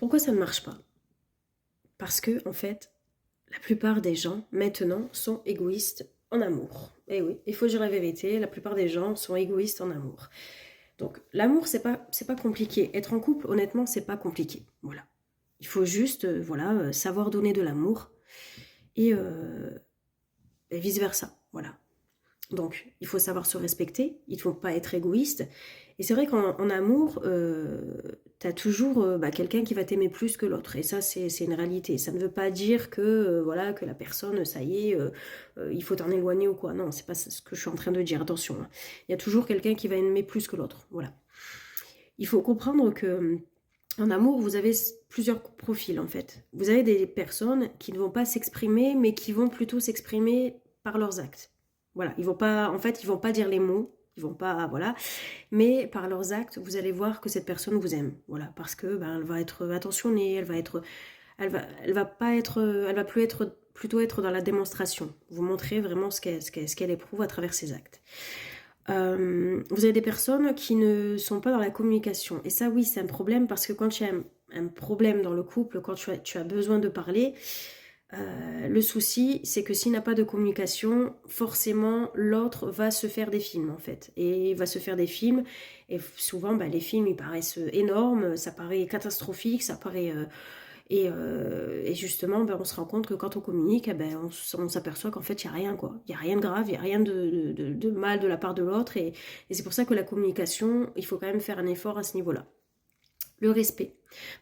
Pourquoi ça ne marche pas? Parce que, en fait, la plupart des gens, maintenant, sont égoïstes en amour. Eh oui, il faut dire la vérité, la plupart des gens sont égoïstes en amour. Donc, l'amour, c'est pas compliqué. Être en couple, honnêtement, c'est pas compliqué. Voilà. Il faut juste, savoir donner de l'amour et, et vice-versa. Voilà. Donc, il faut savoir se respecter, il ne faut pas être égoïste. Et c'est vrai qu'en amour, tu as toujours quelqu'un qui va t'aimer plus que l'autre. Et ça, c'est une réalité. Ça ne veut pas dire que, que la personne, ça y est, il faut t'en éloigner ou quoi. Non, c'est pas ce que je suis en train de dire. Attention, hein. Il y a toujours quelqu'un qui va aimer plus que l'autre. Voilà. Il faut comprendre que en amour, vous avez plusieurs profils en fait. Vous avez des personnes qui ne vont pas s'exprimer, mais qui vont plutôt s'exprimer par leurs actes. Voilà, ils vont pas, en fait, ils vont pas dire les mots, ils vont pas, voilà, mais par leurs actes, vous allez voir que cette personne vous aime, voilà, parce que elle va être attentionnée, elle va pas être, elle va plus être, plutôt être dans la démonstration. Vous montrez vraiment ce qu'elle éprouve à travers ses actes. Vous avez des personnes qui ne sont pas dans la communication. Et ça, oui, c'est un problème parce que quand il y a un problème dans le couple, quand tu as besoin de parler, le souci, c'est que s'il n'a pas de communication, forcément, l'autre va se faire des films, en fait. Et il va se faire des films. Et souvent, les films, ils paraissent énormes, ça paraît catastrophique, ça paraît... et justement, on se rend compte que quand on communique, on s'aperçoit qu'en fait, il n'y a rien, quoi. Il n'y a rien de grave, il n'y a rien de mal de la part de l'autre. Et c'est pour ça que la communication, il faut quand même faire un effort à ce niveau-là. Le respect.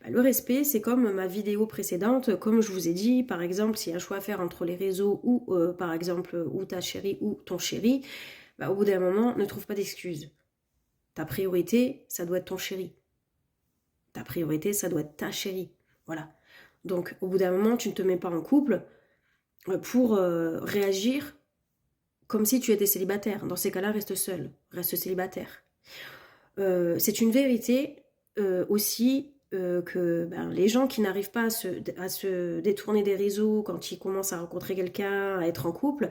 Le respect, c'est comme ma vidéo précédente, comme je vous ai dit, par exemple, s'il y a un choix à faire entre les réseaux ou, par exemple, ou ta chérie ou ton chéri, au bout d'un moment, ne trouve pas d'excuses. Ta priorité, ça doit être ton chéri. Ta priorité, ça doit être ta chérie. Voilà. Donc, au bout d'un moment, tu ne te mets pas en couple pour réagir comme si tu étais célibataire. Dans ces cas-là, reste seul, reste célibataire. C'est une vérité aussi que les gens qui n'arrivent pas à se détourner des réseaux quand ils commencent à rencontrer quelqu'un, à être en couple,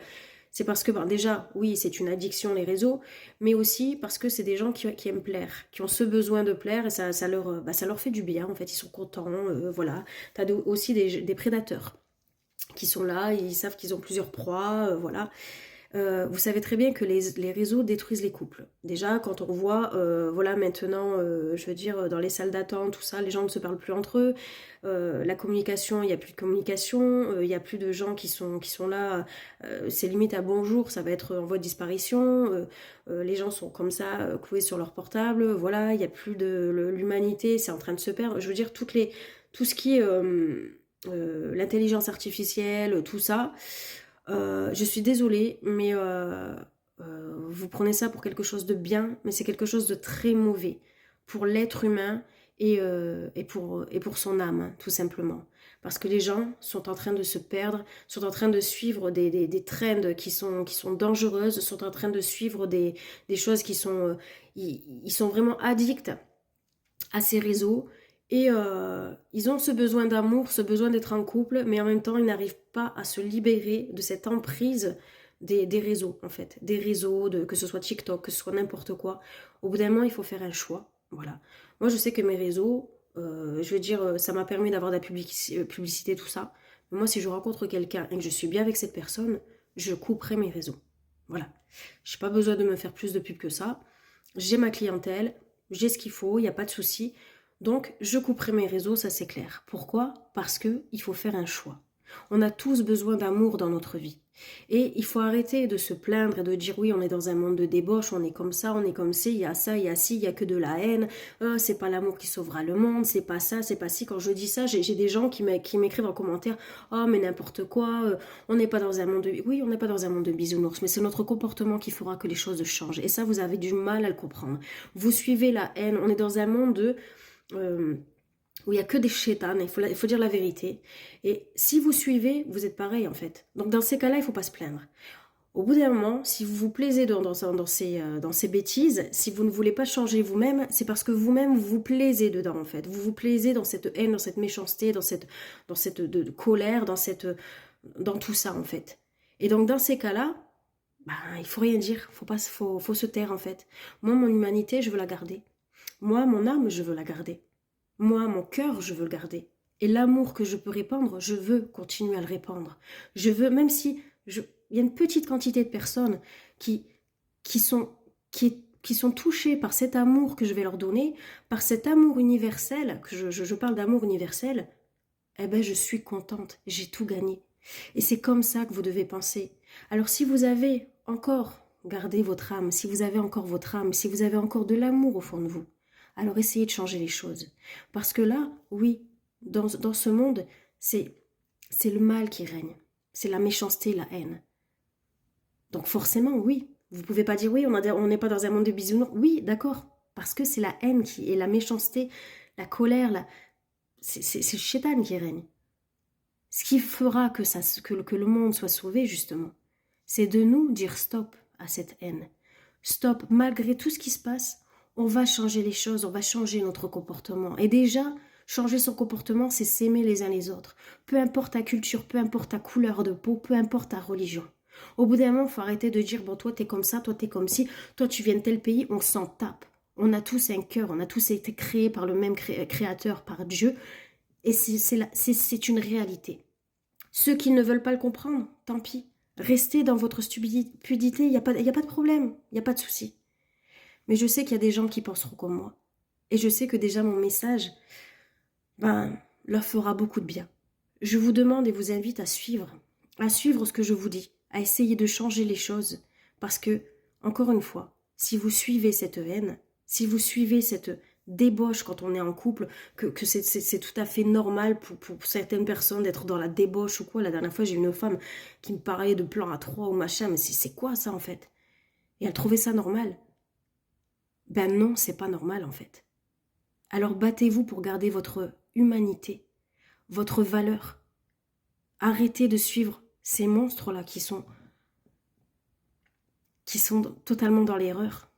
c'est parce que déjà, oui, c'est une addiction les réseaux, mais aussi parce que c'est des gens qui aiment plaire, qui ont ce besoin de plaire et ça leur fait du bien, en fait, ils sont contents, voilà. T'as aussi des prédateurs qui sont là, ils savent qu'ils ont plusieurs proies, voilà. Vous savez très bien que les réseaux détruisent les couples. Déjà, quand on voit, maintenant, je veux dire, dans les salles d'attente, tout ça, les gens ne se parlent plus entre eux. La communication, il n'y a plus de communication, il n'y a plus de gens qui sont là. C'est limite à bonjour, ça va être en voie de disparition. Les gens sont comme ça, cloués sur leur portable. Voilà, il n'y a plus de l'humanité, c'est en train de se perdre. Je veux dire, tout ce qui est l'intelligence artificielle, tout ça. Je suis désolée, mais vous prenez ça pour quelque chose de bien, mais c'est quelque chose de très mauvais pour l'être humain et pour son âme, hein, tout simplement. Parce que les gens sont en train de se perdre, sont en train de suivre des trends qui sont dangereuses, sont en train de suivre des choses qui sont... ils sont vraiment addicts à ces réseaux et ils ont ce besoin d'amour, ce besoin d'être en couple, mais en même temps, ils n'arrivent pas à se libérer de cette emprise des réseaux, en fait. Des réseaux, que ce soit TikTok, que ce soit n'importe quoi. Au bout d'un moment, il faut faire un choix. Voilà. Moi, je sais que mes réseaux, je veux dire, ça m'a permis d'avoir de la publicité, tout ça. Mais moi, si je rencontre quelqu'un et que je suis bien avec cette personne, je couperai mes réseaux. Voilà. Je n'ai pas besoin de me faire plus de pub que ça. J'ai ma clientèle, j'ai ce qu'il faut, il n'y a pas de souci. Donc, je couperai mes réseaux, ça c'est clair. Pourquoi? Parce qu'il faut faire un choix. On a tous besoin d'amour dans notre vie. Et il faut arrêter de se plaindre et de dire oui, on est dans un monde de débauche, on est comme ça, on est comme ci, il y a ça, il y a ci, il y a que de la haine. C'est pas l'amour qui sauvera le monde, c'est pas ça, c'est pas ci. Quand je dis ça, j'ai des gens qui m'écrivent en commentaire, oh mais n'importe quoi, on n'est pas dans un monde de... Oui, on n'est pas dans un monde de bisounours, mais c'est notre comportement qui fera que les choses changent. Et ça, vous avez du mal à le comprendre. Vous suivez la haine, on est dans un monde de... où il n'y a que des chétanes, il faut dire la vérité. Et si vous suivez, vous êtes pareil en fait. Donc dans ces cas-là, il ne faut pas se plaindre. Au bout d'un moment, si vous vous plaisez dans ces bêtises, si vous ne voulez pas changer vous-même, c'est parce que vous-même vous vous plaisez dedans en fait. Vous vous plaisez dans cette haine, dans cette méchanceté, dans cette de colère, dans tout ça en fait. Et donc dans ces cas-là, il faut rien dire, faut se taire en fait. Moi, mon humanité, je veux la garder. Moi, mon âme, je veux la garder. Moi, mon cœur, je veux le garder. Et l'amour que je peux répandre, je veux continuer à le répandre. Je veux, même si il y a une petite quantité de personnes qui, qui sont, qui sont touchées par cet amour que je vais leur donner, par cet amour universel, que je parle d'amour universel, eh ben je suis contente, j'ai tout gagné. Et c'est comme ça que vous devez penser. Alors si vous avez encore gardé votre âme, si vous avez encore votre âme, si vous avez encore de l'amour au fond de vous, alors essayez de changer les choses. Parce que là, oui, dans ce monde, c'est le mal qui règne. C'est la méchanceté, la haine. Donc forcément, oui. Vous pouvez pas dire oui, on n'est pas dans un monde de bisounours. Oui, d'accord. Parce que c'est la haine qui est la méchanceté, la colère, c'est le chétan qui règne. Ce qui fera que le monde soit sauvé, justement, c'est de nous dire stop à cette haine. Stop, malgré tout ce qui se passe, on va changer les choses, on va changer notre comportement. Et déjà, changer son comportement, c'est s'aimer les uns les autres. Peu importe ta culture, peu importe ta couleur de peau, peu importe ta religion. Au bout d'un moment, il faut arrêter de dire, bon, toi, t'es comme ça, toi, t'es comme ci, toi, tu viens de tel pays, on s'en tape. On a tous un cœur, on a tous été créés par le même créateur, par Dieu, et c'est une réalité. Ceux qui ne veulent pas le comprendre, tant pis. Restez dans votre stupidité, il n'y a pas de problème, il n'y a pas de souci. Mais je sais qu'il y a des gens qui penseront comme moi. Et je sais que déjà mon message, leur fera beaucoup de bien. Je vous demande et vous invite à suivre ce que je vous dis, à essayer de changer les choses. Parce que, encore une fois, si vous suivez cette haine, si vous suivez cette débauche quand on est en couple, que c'est tout à fait normal pour certaines personnes d'être dans la débauche ou quoi. La dernière fois, j'ai une femme qui me parlait de plan à 3 ou machin, mais c'est quoi ça en fait? Et elle trouvait ça normal. Ben non, c'est pas normal en fait. Alors battez-vous pour garder votre humanité, votre valeur. Arrêtez de suivre ces monstres-là qui sont totalement dans l'erreur.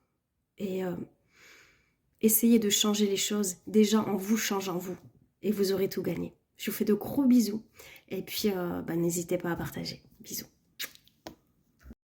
Et essayez de changer les choses déjà en vous changeant vous. Et vous aurez tout gagné. Je vous fais de gros bisous. Et puis, n'hésitez pas à partager. Bisous.